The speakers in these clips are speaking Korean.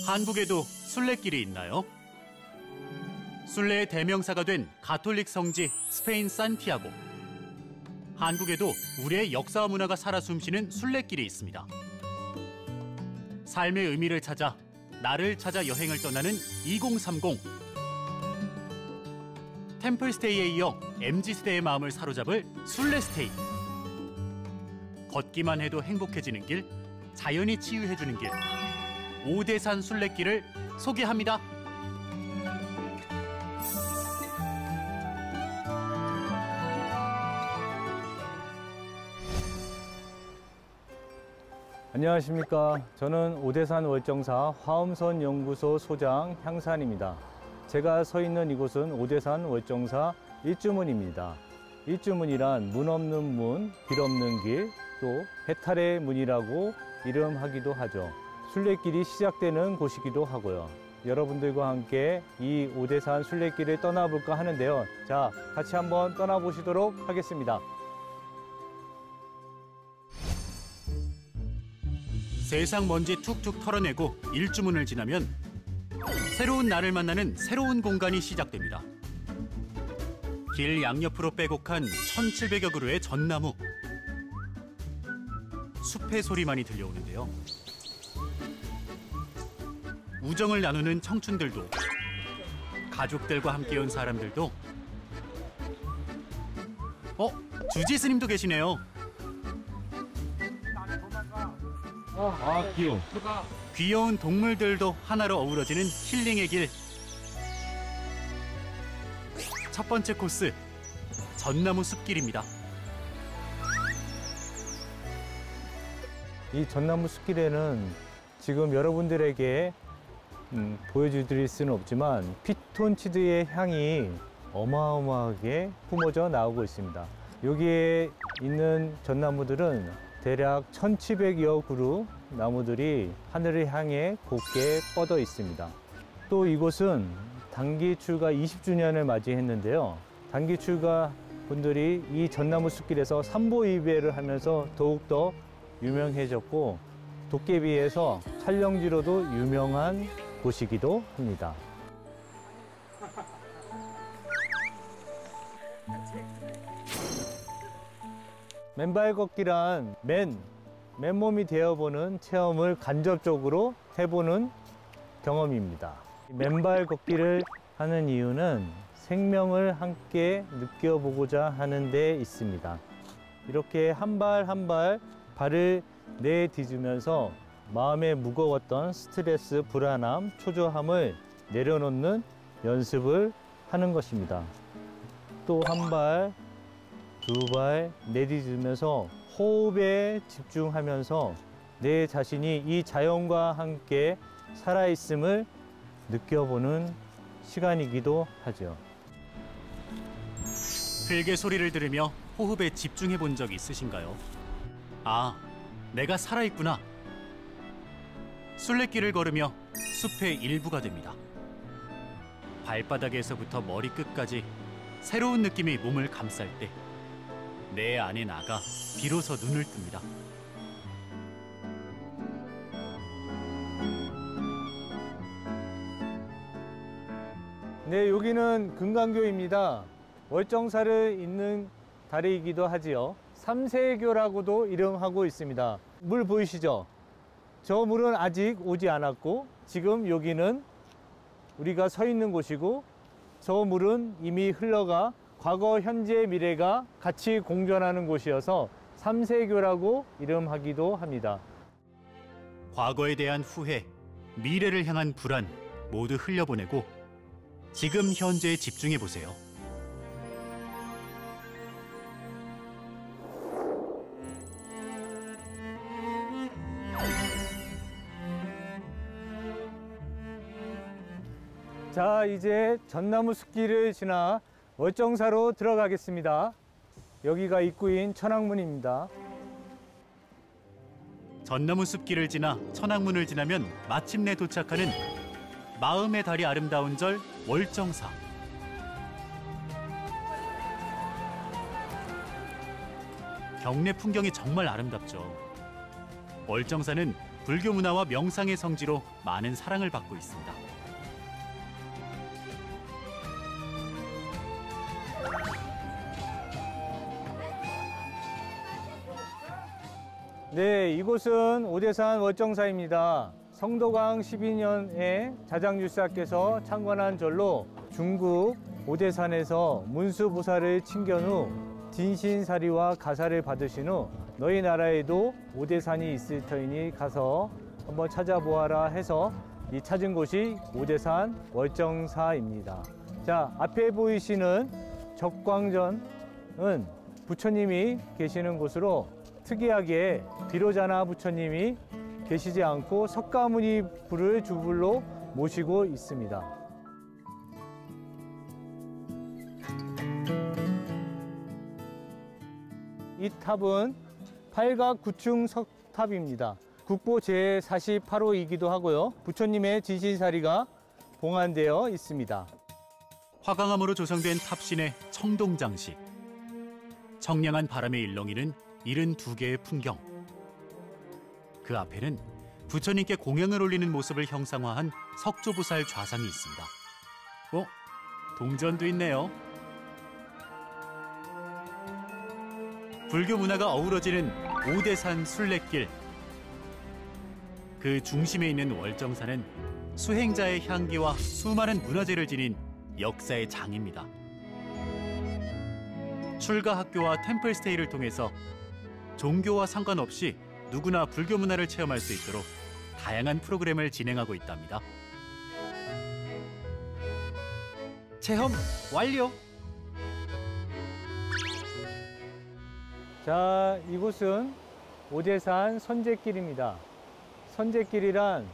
한국에도 순례길이 있나요? 순례의 대명사가 된 가톨릭 성지 스페인 산티아고. 한국에도 우리의 역사와 문화가 살아 숨쉬는 순례길이 있습니다. 삶의 의미를 찾아, 나를 찾아 여행을 떠나는 2030. 템플스테이에 이어 MZ세대의 마음을 사로잡을 순례스테이. 걷기만 해도 행복해지는 길, 자연이 치유해주는 길. 오대산 순례길을 소개합니다. 안녕하십니까. 저는 오대산 월정사 화엄선 연구소 소장 향산입니다. 제가 서 있는 이곳은 오대산 월정사 일주문입니다. 일주문이란 문 없는 문, 길 없는 길, 또 해탈의 문이라고 이름하기도 하죠. 순례길이 시작되는 곳이기도 하고요. 여러분들과 함께 이 오대산 순례길을 떠나볼까 하는데요. 자, 같이 한번 떠나보시도록 하겠습니다. 세상 먼지 툭툭 털어내고 일주문을 지나면 새로운 나를 만나는 새로운 공간이 시작됩니다. 길 양옆으로 빼곡한 1700여 그루의 전나무. 숲의 소리만이 들려오는데요. 우정을 나누는 청춘들도, 가족들과 함께 온 사람들도. 주지 스님도 계시네요. 귀여워. 귀여운 동물들도 하나로 어우러지는 힐링의 길. 첫 번째 코스, 전나무 숲길입니다. 이 전나무 숲길에는 지금 여러분들에게 보여드릴 수는 없지만 피톤치드의 향이 어마어마하게 뿜어져 나오고 있습니다. 여기에 있는 전나무들은 대략 1700여 그루 나무들이 하늘을 향해 곱게 뻗어 있습니다. 또 이곳은 단기 출가 20주년을 맞이했는데요. 단기 출가 분들이 이 전나무 숲길에서 삼보이배를 하면서 더욱더 유명해졌고, 도깨비에서 촬영지로도 유명한 곳이기도 합니다. 맨발 걷기란 맨몸이 되어보는 체험을 간접적으로 해보는 경험입니다. 맨발 걷기를 하는 이유는 생명을 함께 느껴보고자 하는 데 있습니다. 이렇게 한 발 한 발 발을 내딛으면서 마음에 무거웠던 스트레스, 불안함, 초조함을 내려놓는 연습을 하는 것입니다. 또 한 발, 두 발 내딛으면서 호흡에 집중하면서 내 자신이 이 자연과 함께 살아있음을 느껴보는 시간이기도 하죠. 흙의 소리를 들으며 호흡에 집중해 본 적 있으신가요? 아, 내가 살아있구나. 순례길을 걸으며 숲의 일부가 됩니다. 발바닥에서부터 머리끝까지 새로운 느낌이 몸을 감쌀 때 내 안에 나가 비로소 눈을 뜹니다. 네, 여기는 금강교입니다. 월정사를 잇는 다리이기도 하지요. 삼세교라고도 이름하고 있습니다. 물 보이시죠? 저 물은 아직 오지 않았고, 지금 여기는 우리가 서 있는 곳이고, 저 물은 이미 흘러가 과거, 현재, 미래가 같이 공존하는 곳이어서 삼세교라고 이름하기도 합니다. 과거에 대한 후회, 미래를 향한 불안 모두 흘려보내고 지금 현재에 집중해 보세요. 자, 이제 전나무 숲길을 지나 월정사로 들어가겠습니다. 여기가 입구인 천왕문입니다. 전나무 숲길을 지나 천왕문을 지나면 마침내 도착하는 마음의 달이 아름다운 절 월정사. 경내 풍경이 정말 아름답죠. 월정사는 불교 문화와 명상의 성지로 많은 사랑을 받고 있습니다. 네, 이곳은 오대산 월정사입니다. 성도강 12년에 자장주사께서 창건한 절로 중국 오대산에서 문수보살을 칭견 후 진신사리와 가사를 받으신 후 너희 나라에도 오대산이 있을 터이니 가서 한번 찾아보아라 해서 이 찾은 곳이 오대산 월정사입니다. 자, 앞에 보이시는 적광전은 부처님이 계시는 곳으로 특이하게 비로자나 부처님이 계시지 않고 석가모니 불을 주불로 모시고 있습니다. 이 탑은 팔각구층 석탑입니다. 국보 제48호이기도 하고요. 부처님의 진신사리가 봉안되어 있습니다. 화강암으로 조성된 탑신의 청동장식. 청량한 바람에 일렁이는 72개의 풍경. 그 앞에는 부처님께 공양을 올리는 모습을 형상화한 석조보살 좌상이 있습니다. 동전도 있네요. 불교 문화가 어우러지는 오대산 순례길. 그 중심에 있는 월정사는 수행자의 향기와 수많은 문화재를 지닌 역사의 장입니다. 출가학교와 템플스테이를 통해서 종교와 상관없이 누구나 불교 문화를 체험할 수 있도록 다양한 프로그램을 진행하고 있답니다. 체험 완료! 자, 이곳은 오대산 선제길입니다. 선제길이란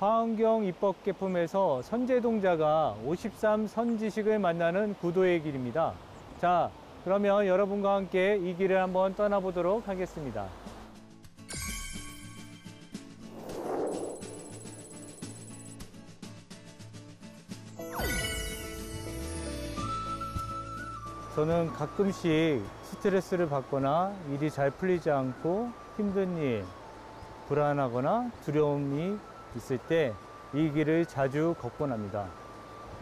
화엄경 입법계품에서 선제동자가 53선지식을 만나는 구도의 길입니다. 자, 그러면 여러분과 함께 이 길을 한번 떠나보도록 하겠습니다. 저는 가끔씩 스트레스를 받거나 일이 잘 풀리지 않고 힘든 일, 불안하거나 두려움이 있을 때 이 길을 자주 걷곤 합니다.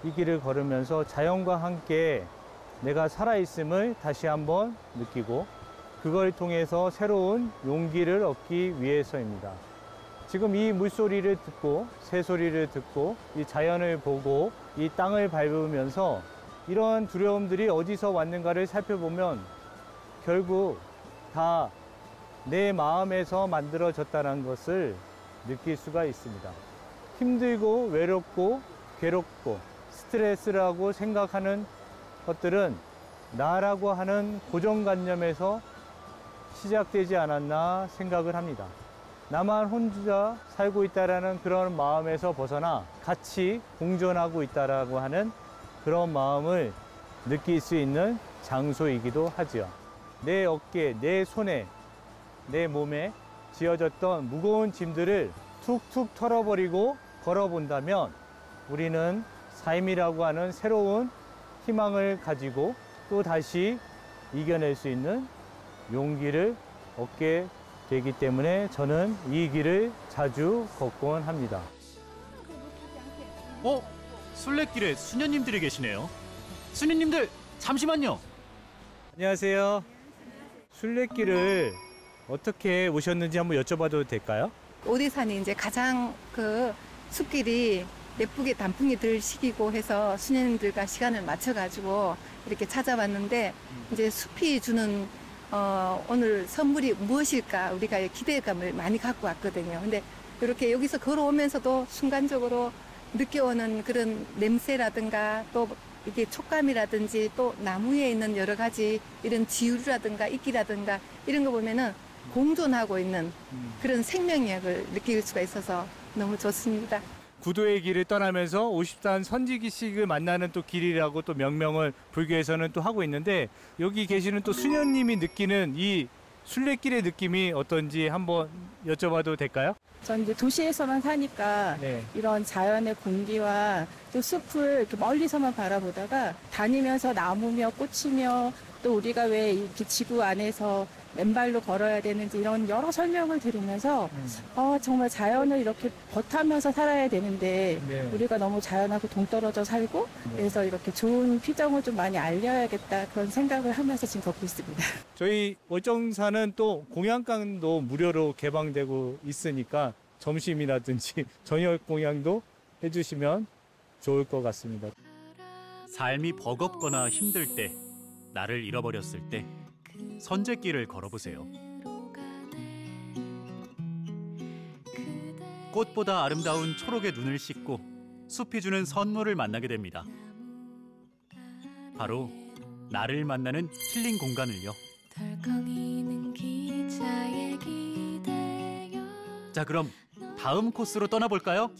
이 길을 걸으면서 자연과 함께 내가 살아있음을 다시 한번 느끼고 그걸 통해서 새로운 용기를 얻기 위해서입니다. 지금 이 물소리를 듣고 새소리를 듣고 이 자연을 보고 이 땅을 밟으면서 이런 두려움들이 어디서 왔는가를 살펴보면 결국 다 내 마음에서 만들어졌다는 것을 느낄 수가 있습니다. 힘들고 외롭고 괴롭고 스트레스라고 생각하는 것들은 나라고 하는 고정관념에서 시작되지 않았나 생각을 합니다. 나만 혼자 살고 있다라는 그런 마음에서 벗어나 같이 공존하고 있다라고 하는 그런 마음을 느낄 수 있는 장소이기도 하죠. 내 어깨, 내 손에, 내 몸에 지어졌던 무거운 짐들을 툭툭 털어버리고 걸어본다면 우리는 삶이라고 하는 새로운 희망을 가지고 또 다시 이겨낼 수 있는 용기를 얻게 되기 때문에 저는 이 길을 자주 걷곤 합니다. 순례길에 수녀님들이 계시네요. 수녀님들 잠시만요. 안녕하세요. 순례길을 어떻게 오셨는지 한번 여쭤봐도 될까요? 오대산이 이제 가장 그 숲길이 예쁘게 단풍이 들 시기고 해서 수녀님들과 시간을 맞춰가지고 이렇게 찾아봤는데 이제 숲이 주는 오늘 선물이 무엇일까 우리가 기대감을 많이 갖고 왔거든요. 근데 이렇게 여기서 걸어오면서도 순간적으로 느껴오는 그런 냄새라든가 또 이게 촉감이라든지 또 나무에 있는 여러 가지 이런 지유라든가 이끼라든가 이런 거 보면은 공존하고 있는 그런 생명력을 느낄 수가 있어서 너무 좋습니다. 구도의 길을 떠나면서 50산 선지기식을 만나는 또 길이라고 또 명명을 불교에서는 또 하고 있는데 여기 계시는 또 수녀님이 느끼는 이 순례길의 느낌이 어떤지 한번 여쭤봐도 될까요? 전 이제 도시에서만 사니까 네. 이런 자연의 공기와 또 숲을 이렇게 멀리서만 바라보다가 다니면서 나무며 꽃이며 또 우리가 왜 이 지구 안에서 맨발로 걸어야 되는지 이런 여러 설명을 들으면서 정말 자연을 이렇게 버타면서 살아야 되는데 네. 우리가 너무 자연하고 동떨어져 살고 그래서 이렇게 좋은 피정을 좀 많이 알려야겠다 그런 생각을 하면서 지금 걷고 있습니다. 저희 월정사는 또 공양강도 무료로 개방되고 있으니까 점심이라든지 저녁 공양도 해주시면 좋을 것 같습니다. 삶이 버겁거나 힘들 때, 나를 잃어버렸을 때 선제길을 걸어보세요. 꽃보다 아름다운 초록의 눈을 씻고 숲이 주는 선물을 만나게 됩니다. 바로 나를 만나는 힐링 공간을요. 자, 그럼 다음 코스로 떠나볼까요?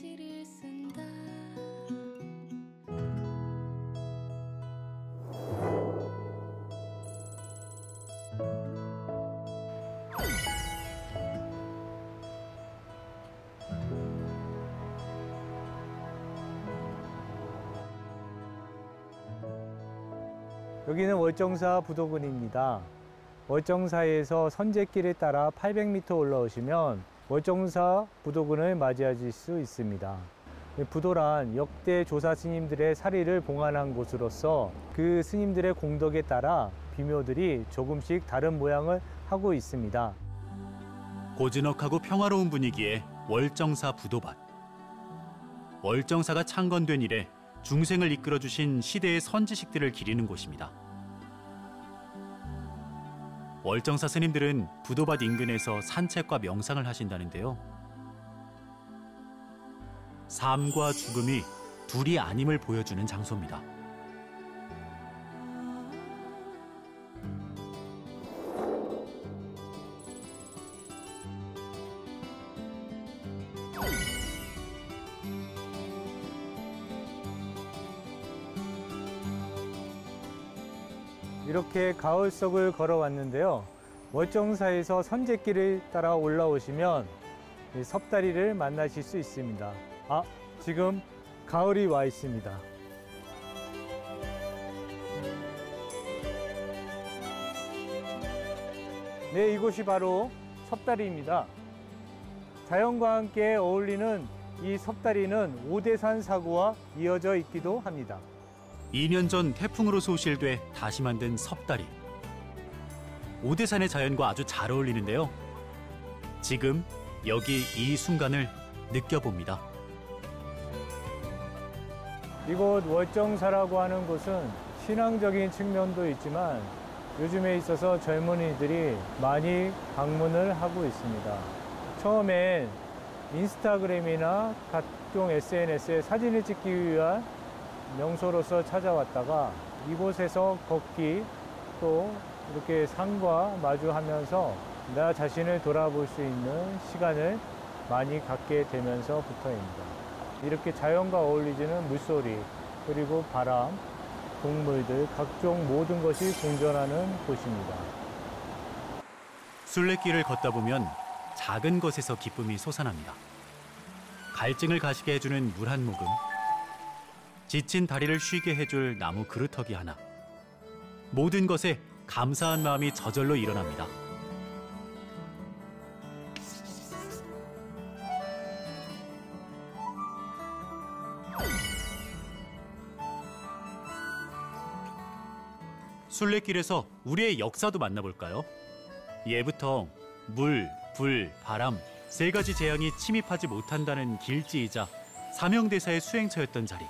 여기는 월정사 부도군입니다. 월정사에서 선제길을 따라 800m 올라오시면 월정사 부도군을 맞이하실 수 있습니다. 부도란 역대 조사 스님들의 사리를 봉안한 곳으로서 그 스님들의 공덕에 따라 비묘들이 조금씩 다른 모양을 하고 있습니다. 고즈넉하고 평화로운 분위기의 월정사 부도밭. 월정사가 창건된 이래 중생을 이끌어주신 시대의 선지식들을 기리는 곳입니다. 월정사 스님들은 부도밭 인근에서 산책과 명상을 하신다는데요. 삶과 죽음이 둘이 아님을 보여주는 장소입니다. 이렇게 가을석을 걸어왔는데요. 월정사에서 선제길을 따라 올라오시면 이 섭다리를 만나실 수 있습니다. 지금 가을이 와 있습니다. 네, 이곳이 바로 섭다리입니다. 자연과 함께 어울리는 이 섭다리는 오대산 사구와 이어져 있기도 합니다. 2년 전 태풍으로 소실돼 다시 만든 섭다리. 오대산의 자연과 아주 잘 어울리는데요. 지금 여기 이 순간을 느껴봅니다. 이곳 월정사라고 하는 곳은 신앙적인 측면도 있지만 요즘에 있어서 젊은이들이 많이 방문을 하고 있습니다. 처음엔 인스타그램이나 각종 SNS에 사진을 찍기 위한 명소로서 찾아왔다가 이곳에서 걷기 또 이렇게 산과 마주하면서 나 자신을 돌아볼 수 있는 시간을 많이 갖게 되면서부터입니다. 이렇게 자연과 어울리지는 물소리 그리고 바람, 동물들 각종 모든 것이 공존하는 곳입니다. 순례길을 걷다 보면 작은 것에서 기쁨이 솟아납니다. 갈증을 가시게 해주는 물 한 모금, 지친 다리를 쉬게 해줄 나무 그루터기 하나. 모든 것에 감사한 마음이 저절로 일어납니다. 순례길에서 우리의 역사도 만나볼까요? 예부터 물, 불, 바람 세 가지 재앙이 침입하지 못한다는 길지이자 사명대사의 수행처였던 자리.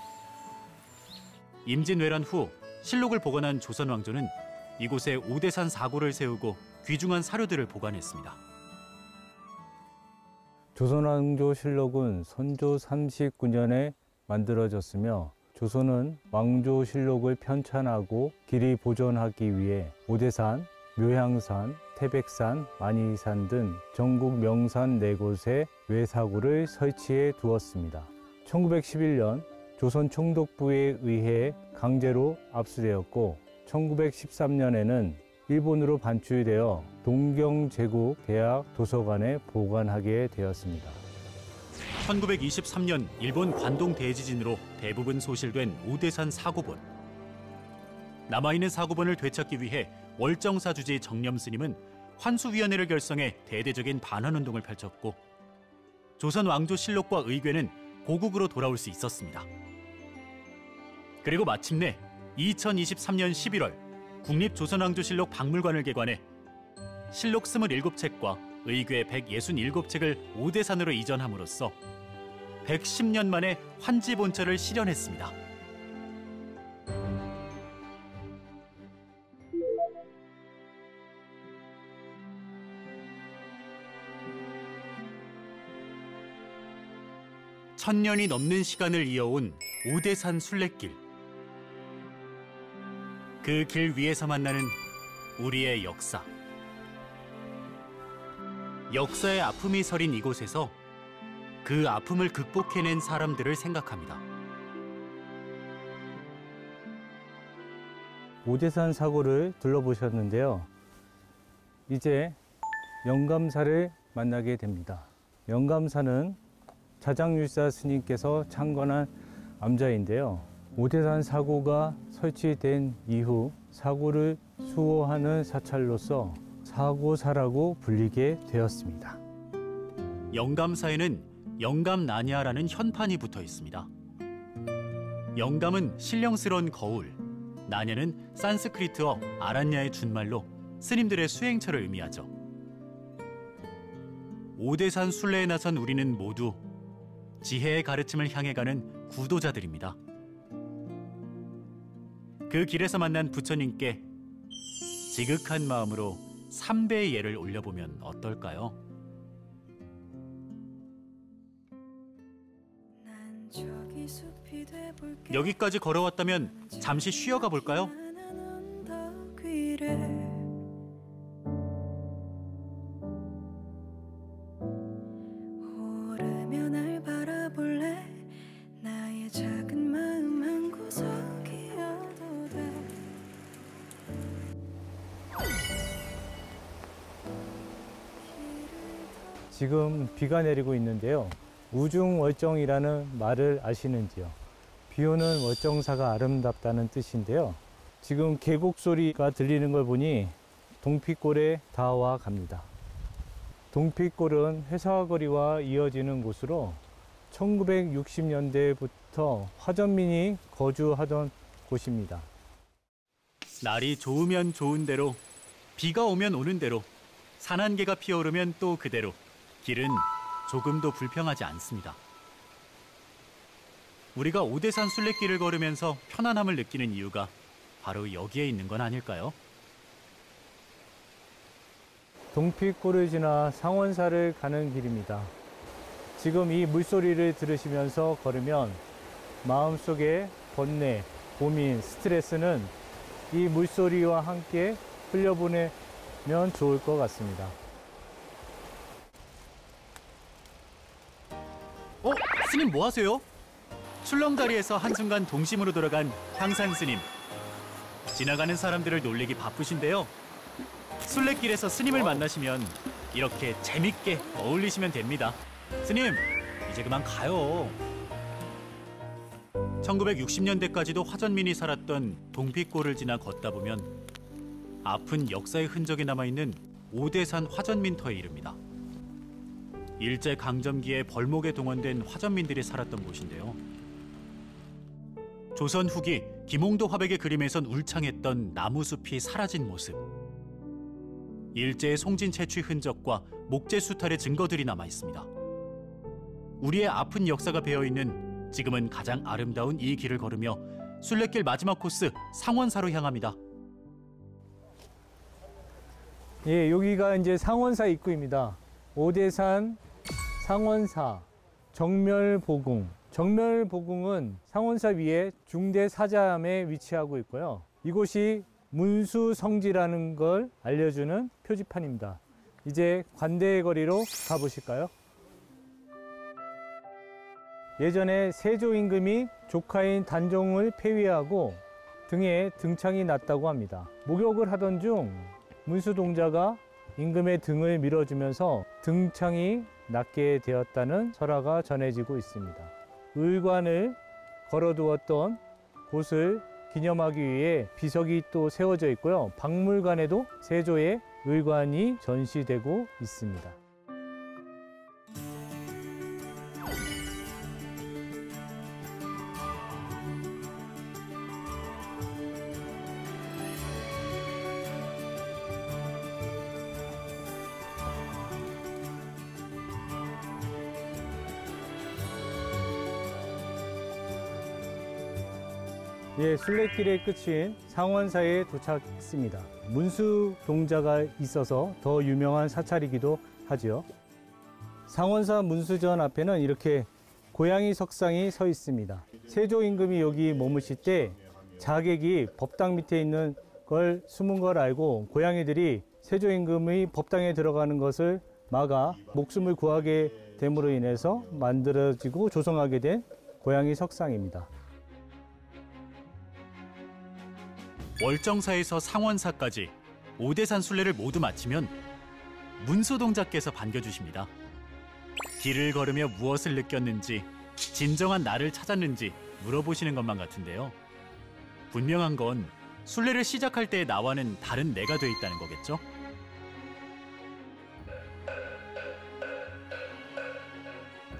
임진왜란 후 실록을 복원한 조선 왕조는 이곳에 오대산 사고를 세우고 귀중한 사료들을 보관했습니다. 조선왕조실록은 선조 39년에 만들어졌으며 조선은 왕조실록을 편찬하고 길이 보존하기 위해 오대산, 묘향산, 태백산, 만이산 등 전국 명산 4곳에 외사구를 설치해 두었습니다. 1911년 조선 총독부에 의해 강제로 압수되었고 1913년에는 일본으로 반출되어 동경제국대학 도서관에 보관하게 되었습니다. 1923년 일본 관동 대지진으로 대부분 소실된 오대산 사고본. 남아있는 사고본을 되찾기 위해 월정사 주지 정념 스님은 환수위원회를 결성해 대대적인 반환운동을 펼쳤고 조선 왕조실록과 의궤는 고국으로 돌아올 수 있었습니다. 그리고 마침내 2023년 11월 국립조선왕조실록 박물관을 개관해 실록 27책과 의궤 167책을 오대산으로 이전함으로써 110년 만에 환지 본처를 실현했습니다. 천년이 넘는 시간을 이어온 오대산 순례길. 그 길 위에서 만나는 우리의 역사. 역사의 아픔이 서린 이곳에서 그 아픔을 극복해낸 사람들을 생각합니다. 오대산 사고를 둘러보셨는데요. 이제 영감사를 만나게 됩니다. 영감사는 자장율사 스님께서 창건한 암자인데요. 오대산 사고가 설치된 이후 사고를 수호하는 사찰로서 사고사라고 불리게 되었습니다. 영감사에는 영감나냐라는 현판이 붙어 있습니다. 영감은 신령스러운 거울, 나냐는 산스크리트어 아란냐의 준말로 스님들의 수행처를 의미하죠. 오대산 순례에 나선 우리는 모두 지혜의 가르침을 향해 가는 구도자들입니다. 그 길에서 만난 부처님께 지극한 마음으로 3배의 예를 올려보면 어떨까요? 여기까지 걸어왔다면 잠시 쉬어가 볼까요? 지금 비가 내리고 있는데요. 우중월정이라는 말을 아시는지요? 비 오는 월정사가 아름답다는 뜻인데요. 지금 계곡 소리가 들리는 걸 보니 동피골에 다 와 갑니다. 동피골은 회사거리와 이어지는 곳으로 1960년대부터 화전민이 거주하던 곳입니다. 날이 좋으면 좋은 대로, 비가 오면 오는 대로, 산안개가 피어오르면 또 그대로 길은 조금도 불평하지 않습니다. 우리가 오대산 순례길을 걸으면서 편안함을 느끼는 이유가 바로 여기에 있는 건 아닐까요? 동피골을 지나 상원사를 가는 길입니다. 지금 이 물소리를 들으시면서 걸으면 마음속의 번뇌, 고민, 스트레스는 이 물소리와 함께 흘려보내면 좋을 것 같습니다. 스님 뭐 하세요? 출렁다리에서 한순간 동심으로 돌아간 향산 스님. 지나가는 사람들을 놀리기 바쁘신데요. 순례길에서 스님을 만나시면 이렇게 재밌게 어울리시면 됩니다. 스님, 이제 그만 가요. 1960년대까지도 화전민이 살았던 동피골을 지나 걷다 보면 아픈 역사의 흔적이 남아있는 오대산 화전민터에 이릅니다. 일제강점기에 벌목에 동원된 화전민들이 살았던 곳인데요. 조선 후기 김홍도 화백의 그림에선 울창했던 나무숲이 사라진 모습. 일제의 송진 채취 흔적과 목재 수탈의 증거들이 남아 있습니다. 우리의 아픈 역사가 배어있는 지금은 가장 아름다운 이 길을 걸으며 순례길 마지막 코스 상원사로 향합니다. 예, 여기가 이제 상원사 입구입니다. 오대산 상원사 정멸보궁. 정멸보궁은 상원사 위에 중대사자암에 위치하고 있고요. 이곳이 문수성지라는 걸 알려주는 표지판입니다. 이제 관대의 거리로 가보실까요? 예전에 세조 임금이 조카인 단종을 폐위하고 등에 등창이 났다고 합니다. 목욕을 하던 중 문수동자가 임금의 등을 밀어주면서 등창이 낫게 되었다는 설화가 전해지고 있습니다. 의관을 걸어두었던 곳을 기념하기 위해 비석이 또 세워져 있고요. 박물관에도 세조의 의관이 전시되고 있습니다. 예, 순례길의 끝인 상원사에 도착했습니다. 문수 동자가 있어서 더 유명한 사찰이기도 하죠. 상원사 문수전 앞에는 이렇게 고양이 석상이 서 있습니다. 세조 임금이 여기 머무실 때 자객이 법당 밑에 있는 걸 숨은 걸 알고 고양이들이 세조 임금이 법당에 들어가는 것을 막아 목숨을 구하게 됨으로 인해서 만들어지고 조성하게 된 고양이 석상입니다. 월정사에서 상원사까지 오대산 순례를 모두 마치면 문수동자께서 반겨주십니다. 길을 걸으며 무엇을 느꼈는지, 진정한 나를 찾았는지 물어보시는 것만 같은데요. 분명한 건 순례를 시작할 때 나와는 다른 내가 돼 있다는 거겠죠?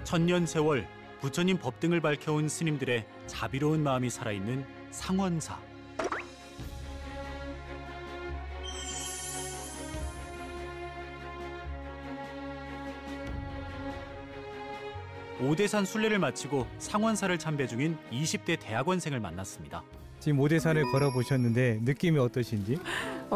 천년 세월 부처님 법등을 밝혀온 스님들의 자비로운 마음이 살아있는 상원사. 오대산 순례를 마치고 상원사를 참배 중인 20대 대학원생을 만났습니다. 지금 오대산을 걸어보셨는데 느낌이 어떠신지?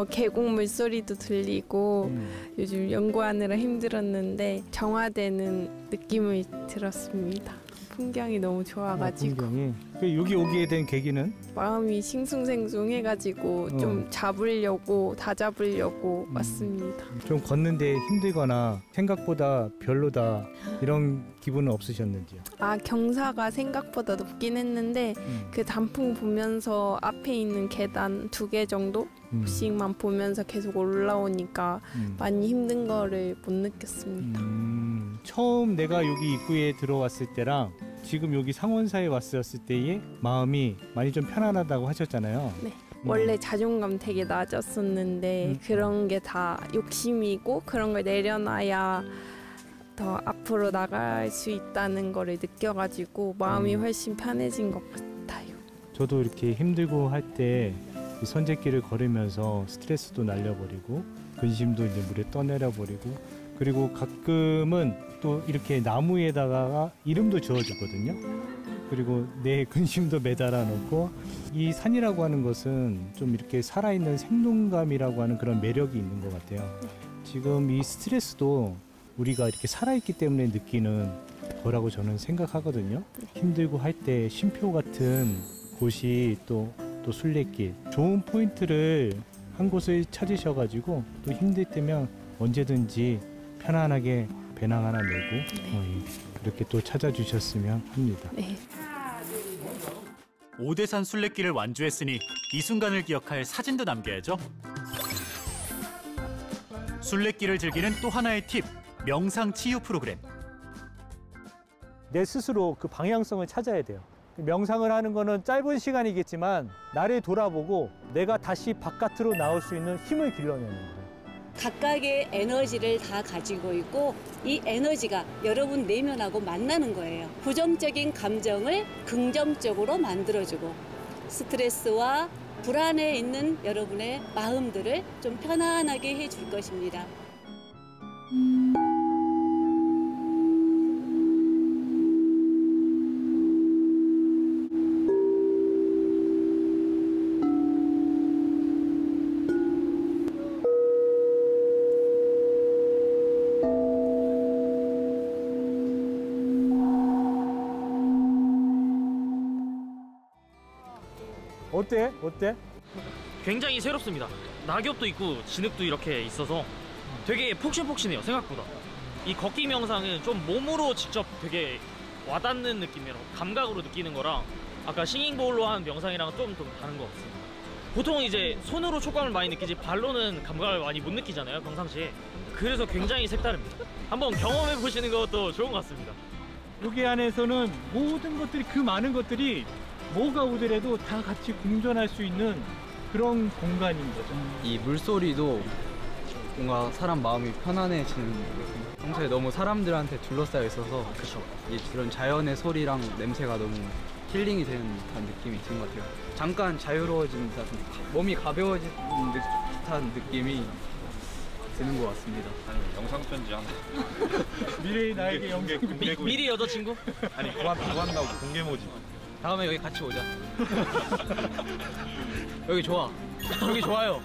계곡 물소리도 들리고 요즘 연구하느라 힘들었는데 정화되는 느낌을 들었습니다. 풍경이 너무 좋아가지고. 풍경이. 여기 오게 된 계기는? 마음이 싱숭생숭해가지고 좀 잡으려고 다잡으려고 왔습니다. 좀 걷는데 힘들거나 생각보다 별로다 이런 기분은 없으셨는지요? 경사가 생각보다 높긴 했는데 그 단풍 보면서 앞에 있는 계단 2개 정도씩만 보면서 계속 올라오니까 많이 힘든 거를 못 느꼈습니다. 처음 내가 여기 입구에 들어왔을 때랑 지금 여기 상원사에 왔었을 때의 마음이 많이 좀 편안하다고 하셨잖아요. 네. 원래 자존감 되게 낮았었는데 그런 게 다 욕심이고 그런 걸 내려놔야 더 앞으로 나갈 수 있다는 거를 느껴가지고 마음이 훨씬 편해진 것 같아요. 저도 이렇게 힘들고 할 때 선제길을 걸으면서 스트레스도 날려버리고 근심도 이제 물에 떠내려버리고 그리고 가끔은 또 이렇게 나무에다가 이름도 지어주거든요. 그리고 내 근심도 매달아 놓고 이 산이라고 하는 것은 좀 이렇게 살아있는 생동감이라고 하는 그런 매력이 있는 것 같아요. 지금 이 스트레스도 우리가 이렇게 살아있기 때문에 느끼는 거라고 저는 생각하거든요. 힘들고 할 때 쉼표 같은 곳이 또 순례길 좋은 포인트를 한 곳을 찾으셔가지고 또 힘들 때면 언제든지 편안하게 배낭 하나 메고 이렇게 또 찾아주셨으면 합니다. 네. 오대산 순례길을 완주했으니 이 순간을 기억할 사진도 남겨야죠. 순례길을 즐기는 또 하나의 팁, 명상 치유 프로그램. 내 스스로 그 방향성을 찾아야 돼요. 명상을 하는 거는 짧은 시간이겠지만 나를 돌아보고 내가 다시 바깥으로 나올 수 있는 힘을 길러내는 거예요. 각각의 에너지를 다 가지고 있고 이 에너지가 여러분 내면하고 만나는 거예요. 부정적인 감정을 긍정적으로 만들어주고 스트레스와 불안에 있는 여러분의 마음들을 좀 편안하게 해줄 것입니다. 어때? 굉장히 새롭습니다. 낙엽도 있고 진흙도 이렇게 있어서 되게 폭신폭신해요. 생각보다. 이 걷기 명상은 좀 몸으로 직접 되게 와닿는 느낌이라고 감각으로 느끼는 거랑 아까 싱잉볼로 하는 명상이랑 좀 다른 것 같습니다. 보통 이제 손으로 촉감을 많이 느끼지 발로는 감각을 많이 못 느끼잖아요, 평상시에. 그래서 굉장히 색다릅니다. 한번 경험해 보시는 것도 좋은 것 같습니다. 여기 안에서는 모든 것들이 그 많은 것들이 뭐가 오더라도 다 같이 공존할 수 있는 그런 공간인 거죠. 이 물소리도 뭔가 사람 마음이 편안해지는 느낌. 평소에 너무 사람들한테 둘러싸여 있어서 그렇죠. 이런 자연의 소리랑 냄새가 너무 힐링이 되는 듯한 느낌이 드는 것 같아요. 잠깐 자유로워진 듯한, 몸이 가벼워진 듯한 느낌이 드는 것 같습니다. 아니 영상 편지 하나. 미래의 나에게 영상. 미리 여자친구? 아니 구한다고 공개 모집. 다음에 여기 같이 오자. 여기 좋아. 여기 좋아요.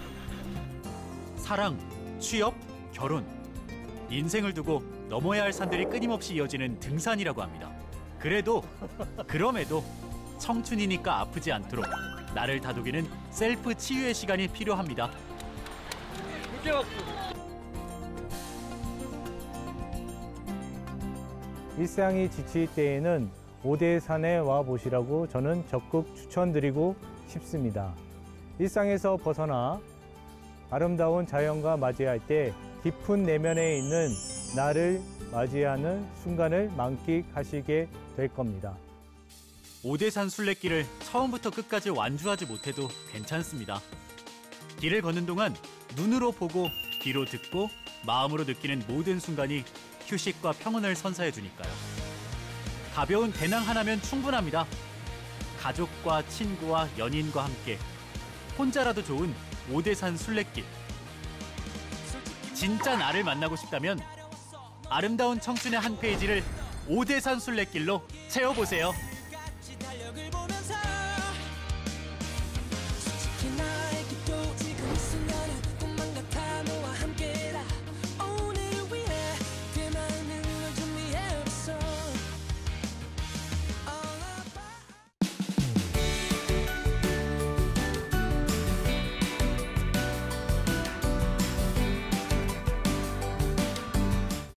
사랑, 취업, 결혼. 인생을 두고 넘어야 할 산들이 끊임없이 이어지는 등산이라고 합니다. 그럼에도 청춘이니까 아프지 않도록 나를 다독이는 셀프 치유의 시간이 필요합니다. 일상이 지칠 때에는 오대산에 와 보시라고 저는 적극 추천드리고 싶습니다. 일상에서 벗어나 아름다운 자연과 맞이할 때 깊은 내면에 있는 나를 맞이하는 순간을 만끽하시게 될 겁니다. 오대산 순례길을 처음부터 끝까지 완주하지 못해도 괜찮습니다. 길을 걷는 동안 눈으로 보고 귀로 듣고 마음으로 느끼는 모든 순간이 휴식과 평온을 선사해 주니까요. 가벼운 배낭 하나면 충분합니다. 가족과 친구와 연인과 함께 혼자라도 좋은 오대산 순례길. 진짜 나를 만나고 싶다면 아름다운 청춘의 한 페이지를 오대산 순례길로 채워보세요.